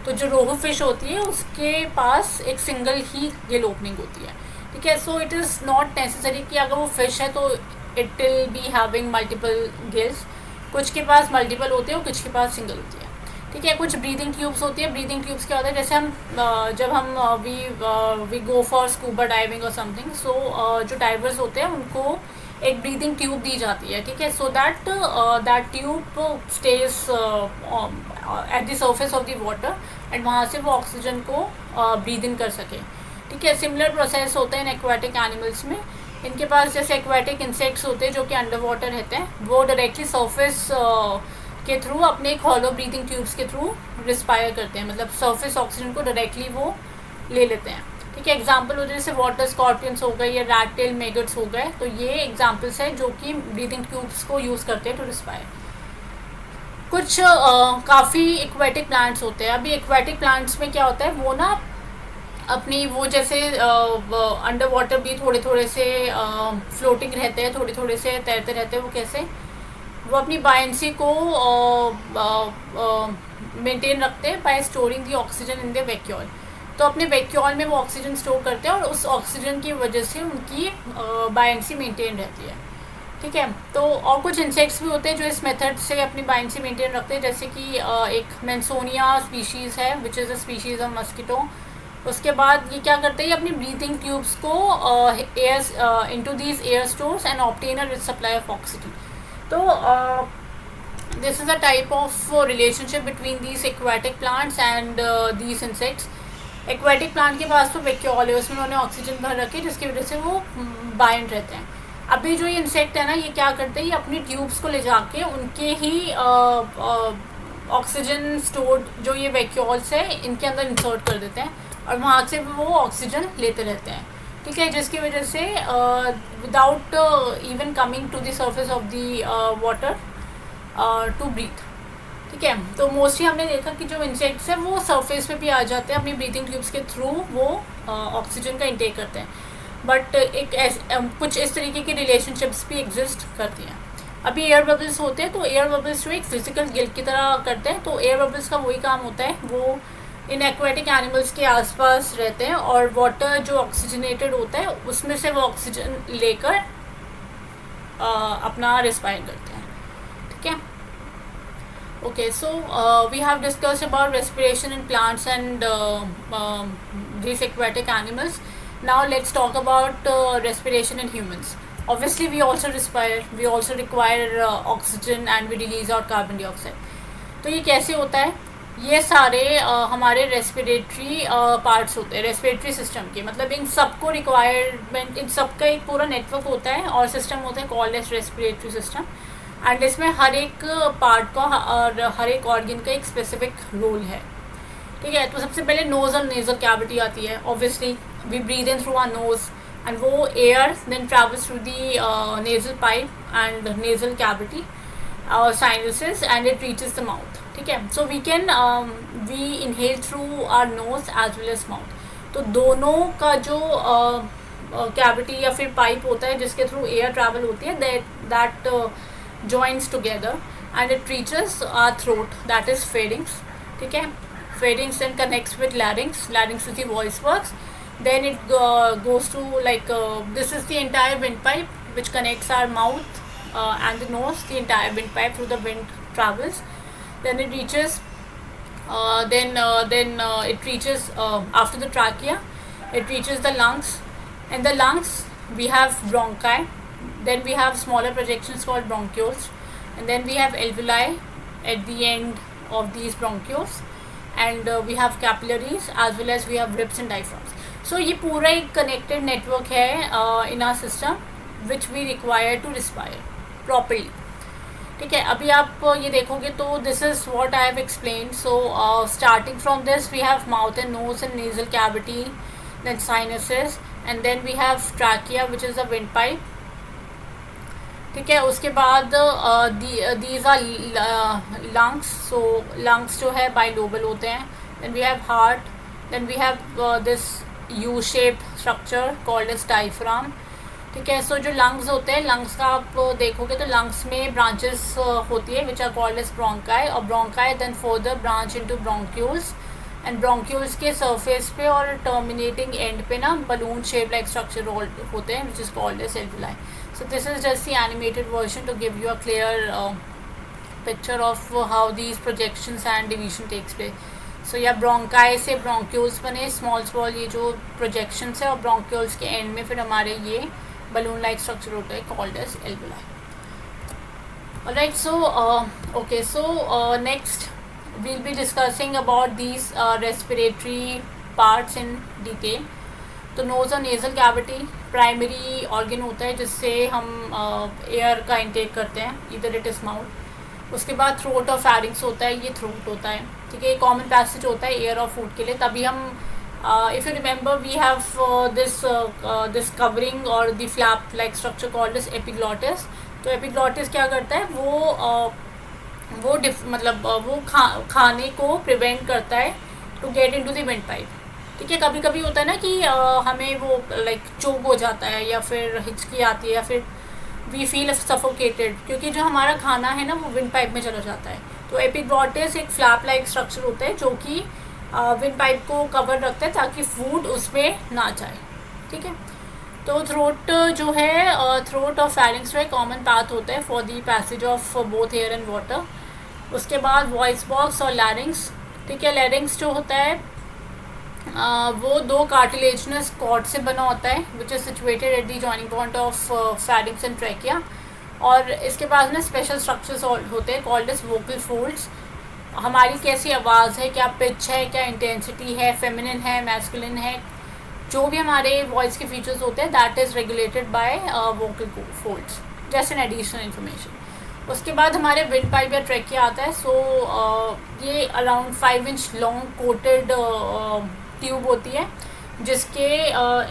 तो जो रोहू फिश होती है उसके पास एक सिंगल ही गिल ओपनिंग होती है. ठीक है. So it is not necessary कि अगर वो फिश है तो it will be having multiple gills. कुछ के पास मल्टीपल होते हैं और कुछ के पास सिंगल होती है. ठीक है. कुछ ब्रीदिंग ट्यूब्स होती है. ब्रीदिंग ट्यूब्स क्या होता है? जैसे हम जब हम we go for scuba diving और समथिंग, सो जो डाइवर्स होते हैं उनको एक ब्रीदिंग ट्यूब दी जाती है. ठीक है. So that tube stage at the surface of the water and वहाँ से वो ऑक्सीजन को ब्रीद इन कर सके. ठीक है. सिमिलर प्रोसेस होता है इन एक्वाटिक एनिमल्स में. इनके पास जैसे एक्वाटिक इंसेक्ट्स होते हैं जो कि अंडर वाटर रहते हैं, वो डायरेक्टली सरफेस के थ्रू अपने एक हॉलो ब्रीदिंग ट्यूब्स के थ्रू रिस्पायर करते हैं. मतलब सरफेस ऑक्सीजन को डायरेक्टली वो ले लेते हैं. ठीक है. एग्जाम्पल हो जैसे वाटर स्कॉर्पियंस हो गए या रैट टेल मैगट्स हो गए. तो ये एग्जाम्पल्स हैं जो कि ब्रीदिंग ट्यूब्स को यूज़ करते हैं टू रिस्पायर. कुछ काफ़ी एक्वेटिक प्लांट्स होते हैं. अभी एक्वेटिक प्लांट्स में क्या होता है? वो ना अपनी वो जैसे अंडर वाटर भी थोड़े थोड़े से फ्लोटिंग रहते हैं, थोड़े थोड़े से तैरते रहते हैं. वो कैसे? वो अपनी बायंसी को मेंटेन रखते हैं bye storing the oxygen in the vacuole. तो अपने वैक्यूल में वो ऑक्सीजन स्टोर करते हैं और उस ऑक्सीजन की वजह से उनकी बायंसी मेंटेन रहती है. ठीक है। तो और कुछ इंसेक्ट्स भी होते हैं जो इस मेथड से अपनी बाइंसी मेंटेन रखते हैं, जैसे कि एक मेंसोनिया स्पीशीज़ है which is a species of mosquito. उसके बाद ये क्या करते हैं, ये अपनी ब्रीथिंग ट्यूब्स को air into these air stores and obtain a rich supply of oxygen. तो this is a type of relationship between these aquatic plants and these insects. Aquatic plant के पास तो वैक्यूल है, उसमें उन्होंने ऑक्सीजन भर रखी है जिसकी वजह से वो बाइंड रहते हैं। अभी जो ये इंसेक्ट है ना, ये क्या करते हैं, ये अपनी ट्यूब्स को ले जाके उनके ही ऑक्सीजन स्टोर्ड जो ये वैक्यूल्स है इनके अंदर इंसर्ट कर देते हैं और वहाँ से वो ऑक्सीजन लेते रहते हैं। ठीक है, जिसकी वजह से without even coming to the surface of the water to breathe. ठीक है, तो मोस्टली हमने देखा कि जो इंसेक्ट्स हैं वो सरफेस पे भी आ जाते हैं, अपनी ब्रीथिंग ट्यूब्स के थ्रू वो ऑक्सीजन का इंटेक करते हैं। बट कुछ इस तरीके की रिलेशनशिप्स भी एग्जिस्ट करती हैं। अभी एयर बबल्स होते हैं, तो एयर बबल्स जो एक फिजिकल गिल की तरह करते हैं, तो एयर बबल्स का वही काम होता है, वो इन एक्वेटिक एनिमल्स के आसपास रहते हैं और वाटर जो ऑक्सीजनेटेड होता है उसमें से वो ऑक्सीजन लेकर अपना रिस्पायर करते हैं। ठीक है, okay, so we have discussed about respiration in plants and these aquatic animals. Now let's talk about respiration in humans. Obviously we also respire, we also require oxygen and we release out carbon dioxide. तो ये कैसे होता है, ये सारे हमारे respiratory parts होते हैं, रेस्पिरेटरी सिस्टम के, मतलब इन सबको रिक्वायरमेंट, इन सबका एक पूरा नेटवर्क होता है और सिस्टम होता है called as respiratory system. And इसमें हर एक पार्ट का और हर एक ऑर्गन का एक स्पेसिफिक रोल है। ठीक है, तो सबसे पहले नोज़ और नेज़ल कैविटी आती है। Obviously we breathe in through our nose and वो air then travels through the nasal pipe and nasal cavity और sinuses and it reaches the mouth. ठीक है, so we can we inhale through our nose as well as mouth. तो दोनों का जो cavity या फिर पाइप होता है जिसके थ्रू एयर ट्रैवल होती है, that joins together and it reaches our throat, that is pharynx. ठीक है, pharynx then connects with larynx, larynx is the voice box, then it goes to like this is the entire windpipe which connects our mouth and the nose, the entire windpipe through the wind travels, then it reaches it reaches after the trachea, it reaches the lungs. In the lungs we have bronchi, then we have smaller projections called bronchioles, and then we have alveoli at the end of these bronchioles, and we have capillaries as well as we have ribs and diaphragms. So ये पूरा एक connected network है in our system which we require to respire properly. ठीक है, अभी आप ये देखोगे तो this is what I have explained. So starting from this we have mouth and nose and nasal cavity, then sinuses, and then we have trachea which is the windpipe. ठीक है, उसके बाद these are lungs. So lungs जो है bilobal होते हैं। Then we have heart, then we have this U shape structure called as diaphragm. ठीक है, सो जो लंग्स होते हैं, लंग्स का आप देखोगे तो लंग्स में ब्रांचेस होती है which are called as bronchi, और bronchi then further branch into bronchioles, and bronchioles के सरफेस पे और टर्मिनेटिंग एंड पे ना बलून शेप लाइक स्ट्रक्चर होते हैं which is called as alveoli. So this is just the animated version to give you a clear picture of how these projections and division takes place. So या bronchi से bronchioles बने small ये जो projections है, और bronchioles के end में फिर हमारे ये balloon like structure होता है called as alveoli. Alright, so okay, so next we'll be discussing about these respiratory parts in detail. तो नोज़ और नेज़ल कैविटी प्राइमरी ऑर्गन होता है जिससे हम एयर का इंटेक करते हैं, इधर इट इज़ माउथ. उसके बाद थ्रोट और फैरिंग्स होता है, ये थ्रोट होता है. ठीक है, कॉमन पैसेज होता है एयर और फूड के लिए. तभी हम if you remember we have this covering और the flap like structure called is epiglottis. तो एपिग्लॉटिस क्या करता है, वो मतलब वो खाने को प्रिवेंट करता है to get into the wind pipe. ठीक है, कभी कभी होता है ना कि हमें वो लाइक चोक हो जाता है या फिर हिचकी आती है या फिर वी फील सफोकेटेड, क्योंकि जो हमारा खाना है ना वो विंड पाइप में चला जाता है. तो एपिग्लॉटिस एक फ्लैप लाइक स्ट्रक्चर होता है जो कि विंड पाइप को कवर रखता है ताकि फूड उसमें ना जाए. ठीक है, तो थ्रोट जो है, थ्रोट और फेरिंग्स में कॉमन पाथ होता है for the passage of both air and water. उसके बाद वॉइस बॉक्स और लैरिंग्स। ठीक है, लैरिंग्स जो होता है वो दो कार्टिलेजनस कॉर्ड से बना होता है which is situated at the joining point of pharynx and trachea. और इसके पास में स्पेशल स्ट्रक्चर्स होते हैं कॉल्ड एज वोकल फोल्ड्स। हमारी कैसी आवाज़ है, क्या पिच है, क्या इंटेंसिटी है, फेमिनिन है, मैस्कुलिन है, जो भी हमारे वॉइस के फीचर्स होते हैं that is regulated by vocal folds, just an additional information. उसके बाद हमारे विंड पाइप या ट्रैकिया आता है। सो ये around 5 inch long coated tube होती है जिसके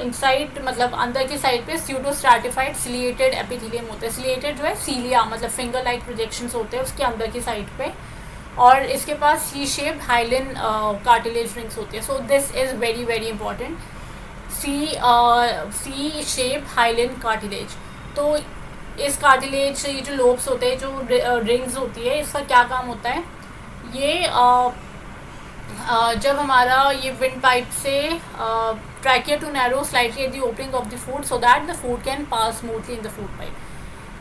इनसाइड मतलब अंदर की साइड पे स्यूडो स्ट्रैटिफाइड सिलिएटेड एपिथेलियम होता है। सिलिएटेड जो है सीलिया मतलब फिंगर लाइक प्रोजेक्शंस होते हैं उसके अंदर की साइड पे, और इसके पास C shape hyaline cartilage rings होती है। So this is very very important, C shape hyaline cartilage. तो इस कार्टिलेज ये जो लोब्स होते हैं, जो रिंग्स होती है, इसका क्या काम होता है, ये जब हमारा ये विंड पाइप से trachea to narrow slightly at the opening of the food so that the food can pass smoothly in the food pipe.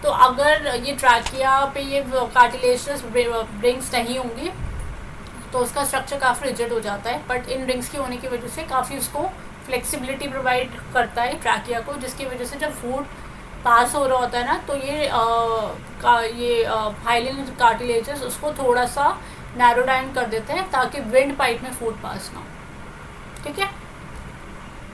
तो अगर ये ट्रैकिया पे ये कार्टिलेजनस रिंग्स नहीं होंगी तो उसका स्ट्रक्चर काफ़ी रिजिड हो जाता है, बट इन रिंग्स के होने की वजह से काफ़ी उसको फ्लेक्सिबिलिटी प्रोवाइड करता है ट्रैकिया को, जिसकी वजह से जब फूड पास हो रहा होता है ना तो ये हाइलिन कार्टिलेजेस उसको थोड़ा सा नैरो डाउन कर देते हैं ताकि विंड पाइप में फूड पास ना हो। ठीक है,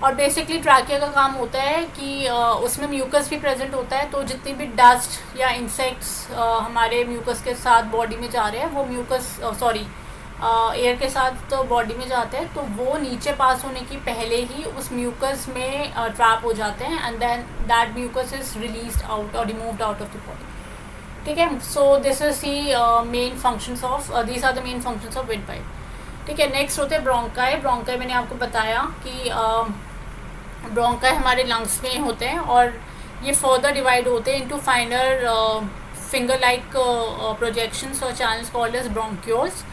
और बेसिकली ट्रैकिया का काम होता है कि उसमें म्यूकस भी प्रेजेंट होता है, तो जितनी भी डस्ट या इंसेक्ट्स हमारे म्यूकस के साथ बॉडी में जा रहे हैं वो म्यूकस एयर के साथ तो बॉडी में जाते हैं, तो वो नीचे पास होने की पहले ही उस म्यूकस में ट्रैप हो जाते हैं and then that mucus is released out और removed out of the body. ठीक है, so this is the main functions of these are the main functions of wind pipe. ठीक है, नेक्स्ट होते हैं ब्रोंकाई। ब्रोंकाई मैंने आपको बताया कि ब्रोंकाई हमारे लंग्स में होते हैं और ये फर्दर डिवाइड होते हैं into finer finger like projections और चैनल्स कॉल्ड एज ब्रोंक्यूल्स।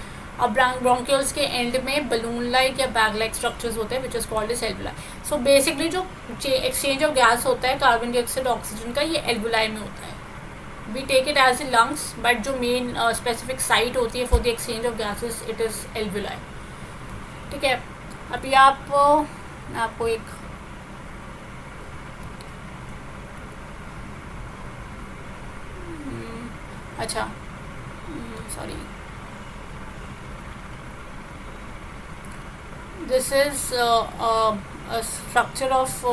और ब्रोंक्यूल्स के एंड में बलून लाइक या बैग लाइक स्ट्रक्चर्स होते हैं which is called as alveoli. So basically जो एक्सचेंज ऑफ गैस होता है कार्बन डाइऑक्साइड ऑक्सीजन का, ये एल्वुलाई में होता है। We take it as a lungs, but जो मेन स्पेसिफिक साइट होती है for the exchange of gases it is alveoli. ठीक है, अभी आपको एक अच्छा sorry, this is structure of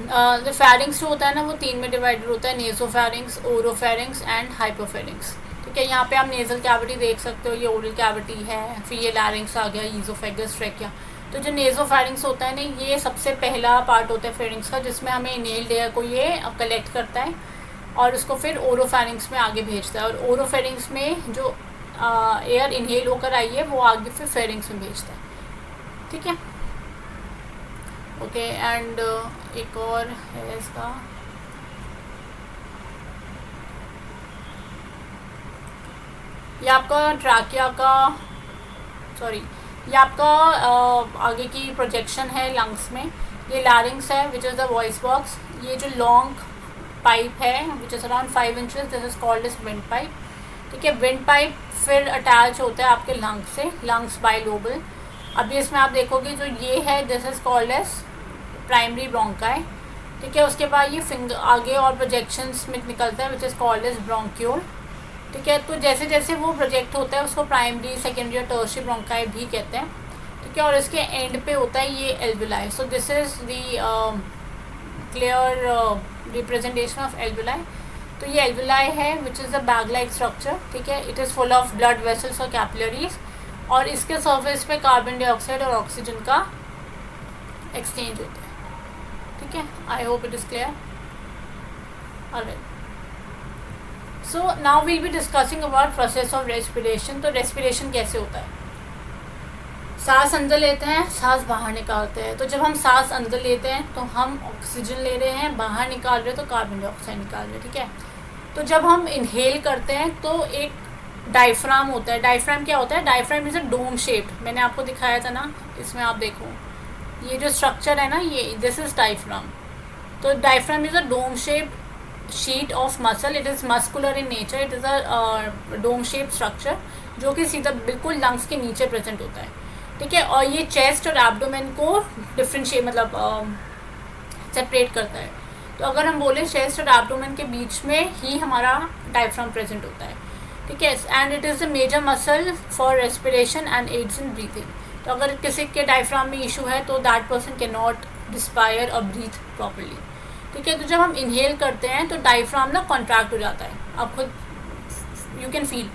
the pharynx जो होता है ना वो 3 में डिवाइडेड होता है, नेसोफेरिंग्स, ओरोफेरिंग्स एंड हाइपोफेरिंग्स। ठीक है, यहाँ पे आप नेजल कैविटी देख सकते हो, ये ओरल कैविटी है, फिर ये लैरिंग्स आ गया, ईजोफेगस, ट्रैकिया। तो जो नेजोफेरिंग्स होता है ना ये सबसे पहला पार्ट होता है फेरिंग्स का, जिसमें हमें इनहेल्ड एयर को ये कलेक्ट करता है और उसको फिर ओरोफेरिंग्स में आगे भेजता है, और ओरोफेरिंग्स में जो एयर इनहेल होकर आई है वो आगे फिर फेरिंग्स में भेजता है। ठीक है, ओके, एंड एक और है इसका, ये आपका ट्रैकिया का ये आपका आगे की प्रोजेक्शन है लंग्स में। ये लैरिंग्स है which is the voice box. ये जो लॉन्ग पाइप है which is around 5 inches, this is called as wind pipe. ठीक है, विंड पाइप फिर अटैच होता है आपके लंग्स से, लंग्स बाइलोबल। अभी इसमें आप देखोगे जो ये है this is called as primary bronchi. ठीक है, उसके बाद ये फिंगर आगे और प्रोजेक्शंस में निकलता है which is called as bronchiole. ठीक है, तो जैसे जैसे वो प्रोजेक्ट होता है उसको प्राइमरी, सेकेंडरी और टर्शियरी ब्रोंकाई भी कहते हैं। ठीक है, और इसके एंड पे होता है ये alveoli. So this is the clear representation of alveoli. तो ये एल्वुलाई है which is a bag like structure. ठीक है, it is full of blood vessels और कैपिलरीज, और इसके सर्फेस पे कार्बन डाइऑक्साइड और ऑक्सीजन का एक्सचेंज होता है। ठीक है, I hope it is clear. Alright, so now we'll be discussing about process of respiration. तो रेस्पिरेशन कैसे होता है, सांस अंदर लेते हैं, सांस बाहर निकालते हैं। तो जब हम सांस अंदर लेते हैं तो हम ऑक्सीजन ले रहे हैं, बाहर निकाल रहे हैं तो कार्बन डाइऑक्साइड निकाल रहे हैं। ठीक है, तो जब हम इनहेल करते हैं तो एक डायफ्राम होता है। डायफ्राम क्या होता है, diaphragm is a dome shaped, मैंने आपको दिखाया था ना, इसमें आप देखो ये जो स्ट्रक्चर है ना, ये दिस इज़ डायफ्राम। तो diaphragm is a dome shape sheet of muscle, it is muscular in nature, it is a dome shape structure जो कि सीधा बिल्कुल लंग्स के नीचे प्रेजेंट होता है, ठीक है। और ये चेस्ट और एब्डोमेन को डिफ्रेंशिएट मतलब सेपरेट करता है। तो अगर हम बोले चेस्ट और एब्डोमेन के बीच में ही हमारा डायफ्राम प्रेजेंट होता है, ठीक है। And it is a major muscle for respiration and aids in breathing. तो अगर किसी के डायफ्राम में इशू है तो that person can not respire और ब्रीथ प्रॉपरली, ठीक है। तो जब हम इनहेल करते हैं तो डायफ्राम ना कॉन्ट्रैक्ट हो जाता है, आप खुद यू कैन फील।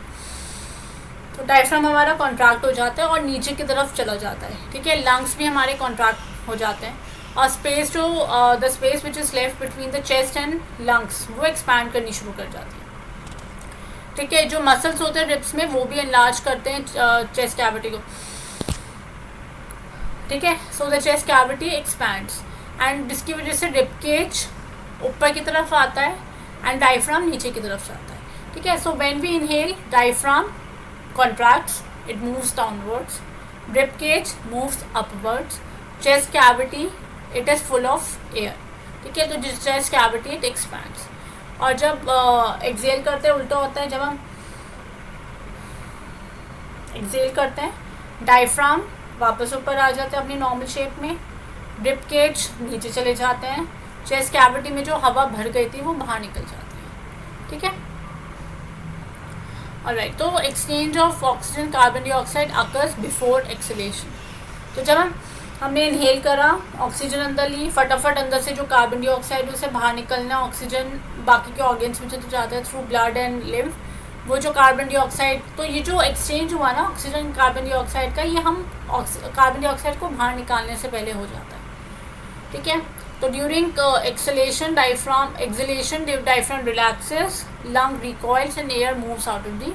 तो डायफ्राम हमारा कॉन्ट्रैक्ट हो जाता है और नीचे की तरफ चला जाता है, ठीक है। लंग्स भी हमारे कॉन्ट्रैक्ट हो जाते हैं और स्पेस जो the space which is left between the chest and lungs वो एक्सपैंड करनी शुरू कर जाती है, ठीक है। जो मसल्स होते हैं रिब्स में वो भी एनलार्ज करते हैं चेस्ट कैविटी को, ठीक है। So the chest cavity expands and जिसकी वजह से रिब केज ऊपर की तरफ आता है एंड डायफ्राम नीचे की तरफ जाता है, ठीक है। So when we inhale diaphragm contracts, it moves downwards, rib cage moves upwards, chest cavity it is full of air, ठीक है। तो जिस chest cavity it expands। और जब एक्सेल करते हैं उल्टा होता है, जब हम एक्सेल करते हैं डायफ्राम वापस ऊपर आ जाते हैं अपनी नॉर्मल शेप में, रिब केज नीचे चले जाते हैं, चेस्ट कैविटी में जो हवा भर गई थी वो बाहर निकल जाती है, ठीक है। ऑलराइट, तो exchange of oxygen carbon dioxide occurs before acceleration. तो जब हमने इनहेल करा, ऑक्सीजन अंदर ली, फटाफट अंदर से जो कार्बन डाइऑक्साइड उसे बाहर निकलना, ऑक्सीजन बाकी के ऑर्गन्स में चले जाता है थ्रू ब्लड एंड लिम्फ, वो जो कार्बन डाइऑक्साइड, तो ये जो एक्सचेंज हुआ ना ऑक्सीजन कार्बन डाइऑक्साइड का, ये हम कार्बन डाइऑक्साइड को बाहर निकालने से पहले हो जाता है, ठीक है। तो during exhalation diaphragm relaxes, lung recoils and air moves out of the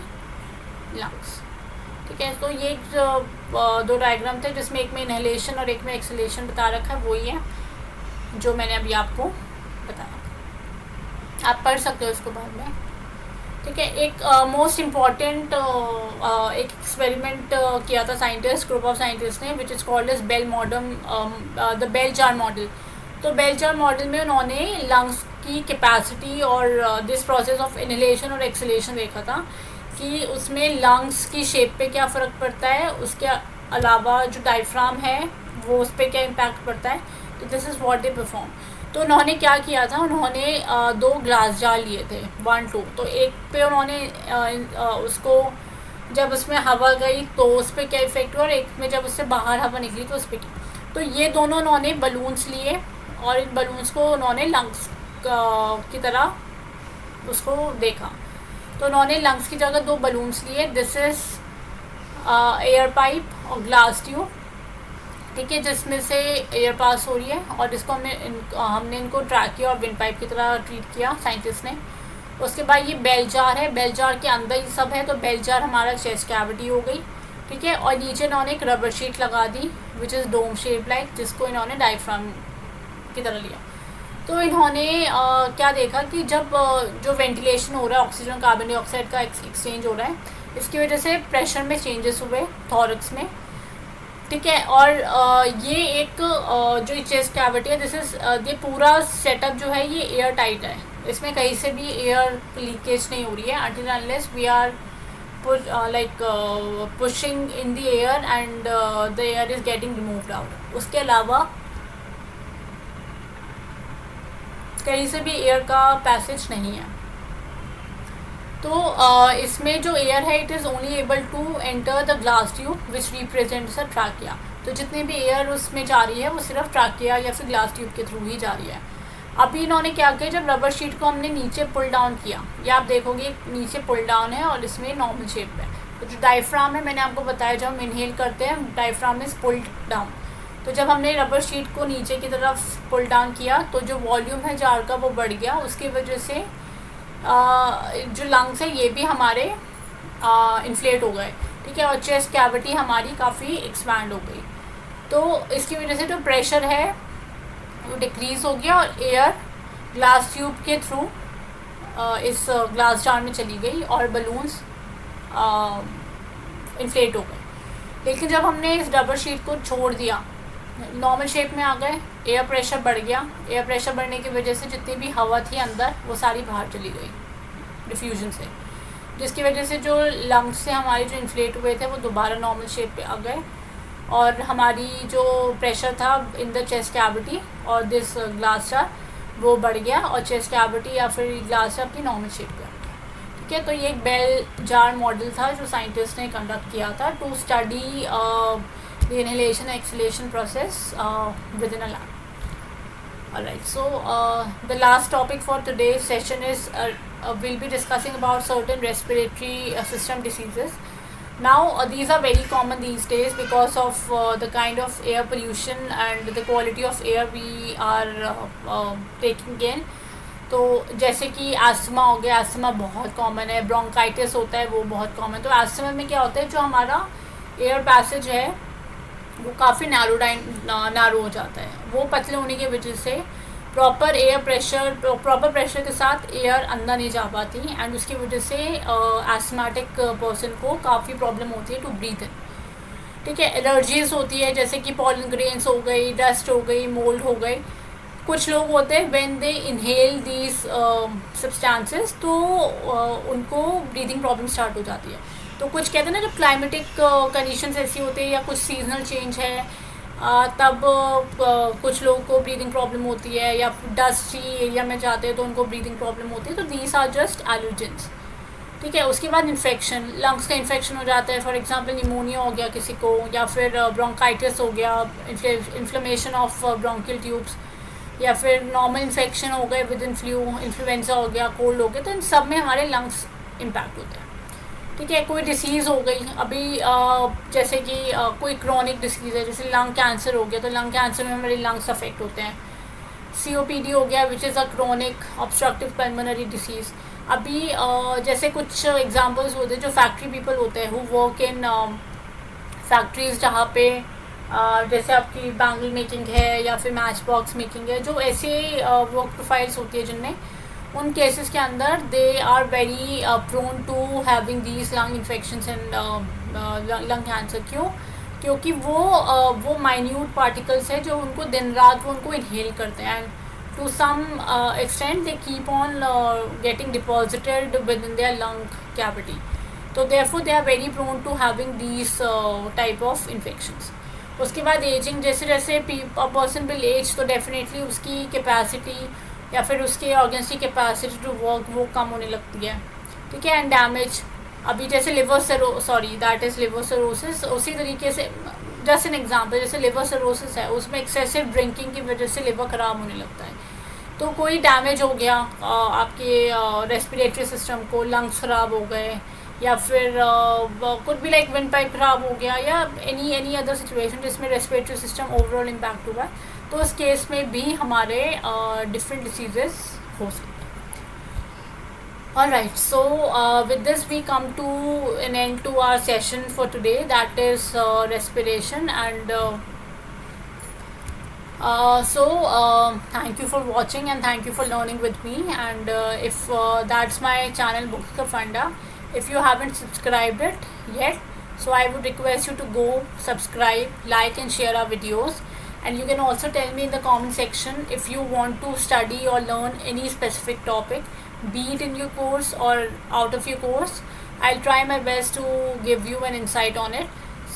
lungs, ठीक है। तो ये दो डायग्राम थे जिसमें एक में इनहेलेशन और एक में एक्सलेशन बता रखा है, वही है जो मैंने अभी आपको बताया। आप पढ़ सकते हो इसको बाद में, ठीक है। एक मोस्ट इम्पॉर्टेंट एक एक्सपेरिमेंट किया था साइंटिस्ट, ग्रुप ऑफ साइंटिस्ट ने, which is called as bell model, the bell jar model. तो बेल जार मॉडल में उन्होंने लंग्स की कैपेसिटी और दिस प्रोसेस ऑफ इनहेलेशन और एक्सलेशन देखा था कि उसमें लंग्स की शेप पे क्या फ़र्क पड़ता है, उसके अलावा जो डायफ्राम है वो उस पर क्या इम्पैक्ट पड़ता है। तो this is what they perform. तो उन्होंने क्या किया था, उन्होंने 2 ग्लास जार लिए थे 1 2। तो एक पे उन्होंने उसको जब उसमें हवा गई तो उस पर क्या इफ़ेक्ट हुआ, और एक में जब उससे बाहर हवा निकली तो उस पर क्या। तो ये दोनों उन्होंने बलून्स लिए और इन बलून्स को उन्होंने लंग्स की तरह उसको देखा। तो उन्होंने लंग्स की जगह 2 बलून्स लिए, दिस इज़ एयर पाइप और ग्लास ट्यूब, ठीक है, जिसमें से एयर पास हो रही है, और इसको हमने इनको ट्रैक किया और विंड पाइप की तरह ट्रीट किया साइंटिस्ट ने। उसके बाद ये बेल जार है, बेल जार के अंदर ही सब है, तो बेल जार हमारा चेस्ट कैविटी हो गई, ठीक है। और नीचे इन्होंने एक रबर शीट लगा दी which is dome shape like, जिसको इन्होंने डायफ्राम की तरह लिया। तो इन्होंने क्या देखा कि जब जो वेंटिलेशन हो रहा है, ऑक्सीजन कार्बन डाइऑक्साइड का एक्सचेंज हो रहा है, इसकी वजह से प्रेशर में चेंजेस हुए थॉरक्स में, ठीक है। और ये एक जो चेस्ट कैविटी है, दिस इज़ ये पूरा सेटअप जो है ये एयर टाइट है, इसमें कहीं से भी एयर लीकेज नहीं हो रही है until unless we are pushing in the air and the air is getting removed out. उसके अलावा कहीं से भी एयर का पैसेज नहीं है। तो इसमें जो एयर है it is only able to enter the glass tube which represents a trachea. तो जितनी भी एयर उसमें जा रही है वो सिर्फ ट्रैकिया या फिर ग्लास ट्यूब के थ्रू ही जा रही है। अभी इन्होंने क्या किया, जब रबर शीट को हमने नीचे पुल डाउन किया, या आप देखोगे नीचे पुल डाउन है और इसमें नॉर्मल शेप है। तो जो डायफ्राम है, मैंने आपको बताया जब हम इनहेल करते हैं डायफ्राम इज पुल्ड डाउन। तो जब हमने रबर शीट को नीचे की तरफ पुल डाउन किया तो जो वॉल्यूम है जार का वो बढ़ गया, उसकी वजह से जो लंग्स है ये भी हमारे इन्फ्लेट हो गए, ठीक है। और चेस्ट कैविटी हमारी काफ़ी एक्सपैंड हो गई। तो इसकी वजह से जो प्रेशर है वो डिक्रीज़ हो गया और एयर ग्लास ट्यूब के थ्रू इस ग्लास जार में चली गई और बलून्स इन्फ्लेट हो गए। लेकिन जब हमने इस रबर शीट को छोड़ दिया नॉर्मल शेप में आ गए, एयर प्रेशर बढ़ गया, एयर प्रेशर बढ़ने की वजह से जितनी भी हवा थी अंदर वो सारी बाहर चली गई डिफ्यूजन से, जिसकी वजह से जो लंग्स से हमारे जो इन्फ्लेट हुए थे वो दोबारा नॉर्मल शेप पे आ गए, और हमारी जो प्रेशर था इन द चेस्ट कैविटी और दिस ग्लास जार वो बढ़ गया, और चेस्ट कैविटी या फिर ग्लास जार अपनी नॉर्मल शेप पे आ गया। ठीक है, तो ये एक बेल जार मॉडल था जो साइंटिस्ट ने कंडक्ट किया था to study the inhalation and exhalation process within a lab. Alright, so the last topic for today's session is we'll be discussing about certain respiratory system diseases. Now these are very common these days because of the kind of air pollution and the quality of air we are taking in. तो जैसे कि asthma हो गया, asthma बहुत common है, bronchitis होता है वो बहुत कॉमन। तो एस्थमा में क्या होता है, जो हमारा एयर पैसेज है वो काफ़ी नैरो हो जाता है, वो पतले होने की वजह से प्रॉपर प्रेशर के साथ एयर अंदर नहीं जा पाती, एंड उसकी वजह से एस्थमेटिक पर्सन को काफ़ी प्रॉब्लम होती है टू ब्रीथ इन। ठीक है, एलर्जीज होती है जैसे कि पॉलन ग्रेन्स हो गई, डस्ट हो गई, मोल्ड हो गई। कुछ लोग होते हैं when they inhale these substances तो उनको ब्रीदिंग प्रॉब्लम स्टार्ट हो जाती है। तो कुछ कहते हैं ना, जब क्लाइमेटिक कंडीशंस ऐसी होती है या कुछ सीजनल चेंज है तब कुछ लोगों को ब्रीदिंग प्रॉब्लम होती है, या डस्टी एरिया में जाते हैं तो उनको ब्रीदिंग प्रॉब्लम होती है। तो दीज आर जस्ट एलर्जेंस। ठीक है, उसके बाद इन्फेक्शन, लंग्स का इन्फेक्शन हो जाता है, फॉर एग्जांपल निमोनिया हो गया किसी को, या फिर ब्रोंकाइटिस हो गया, इन्फ्लेमेशन ऑफ ब्रोंकियल ट्यूब्स, या फिर नॉर्मल इन्फेक्शन हो गए विद इन्फ्लुएंजा हो गया, कोल्ड हो गया। तो इन सब में हमारे लंग्स इम्पैक्ट होते हैं। ठीक है, कोई डिसीज़ हो गई अभी जैसे कि कोई क्रॉनिक डिसीज़ है, जैसे लंग कैंसर हो गया, तो लंग कैंसर में हमारे लंग्स अफेक्ट होते हैं। COPD हो गया विच is a chronic obstructive pulmonary disease. अभी जैसे कुछ एग्जांपल्स होते हैं, जो फैक्ट्री पीपल होते हैं हु वर्क इन फैक्ट्रीज जहाँ पे जैसे आपकी बैंगल मेकिंग है या फिर मैच बॉक्स मेकिंग है, जो ऐसे वर्क प्रोफाइल्स होती है जिनमें उन केसेस के अंदर they are very prone to having these lung infections and lung cancer. क्योंकि वो माइन्यूट पार्टिकल्स है जो उनको दिन रात वो उनको इनहेल करते हैं, and to some extent they keep on getting deposited within their lung cavity. तो therefore they are very prone to having these type of infections. उसके बाद एजिंग, जैसे जैसे पर्सन विल एज तो डेफिनेटली उसकी capacity या फिर उसके ऑर्गन्स की कैपेसिटी टू वर्क वो कम होने लगती है। ठीक है, एंड डैमेज, अभी जैसे लिवर सिरोसिस, उसी तरीके से जस्ट एन एग्जांपल, जैसे लिवर सिरोसिस है उसमें एक्सेसिव ड्रिंकिंग की वजह से लिवर ख़राब होने लगता है। तो कोई डैमेज हो गया आपके रेस्पिरेटरी सिस्टम को, लंग्स ख़राब हो गए, या फिर कुछ भी लाइक विंड पाइप ख़राब हो गया, या एनी अदर सिचुएशन जिसमें रेस्पिरेटरी सिस्टम ओवरऑल इम्पैक्ट हुआ है, तो उस केस में भी हमारे डिफरेंट डिसीजेस हो सकते हैं। Alright, so with this we come to an end to our session for today, that is respiration, and thank you for watching and thank you for learning with me, and if that's my channel Bhuktika Funda. If you haven't subscribed it yet, so I would request you to go subscribe, like and share our videos. And you can also tell me in the comment section if you want to study or learn any specific topic, be it in your course or out of your course. I'll try my best to give you an insight on it.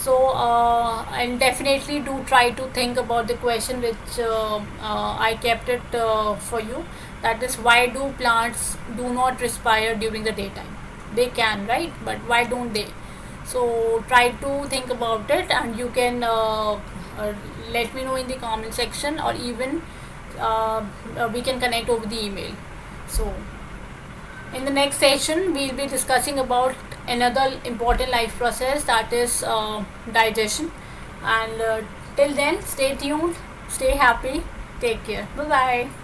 So and definitely do try to think about the question which I kept it for you, that is, why do plants do not respire during the daytime? They can, right? But why don't they? So try to think about it, and you can let me know in the comment section, or even we can connect over the email. So in the next session we'll be discussing about another important life process, that is digestion. And till then, stay tuned, stay happy, take care, bye bye.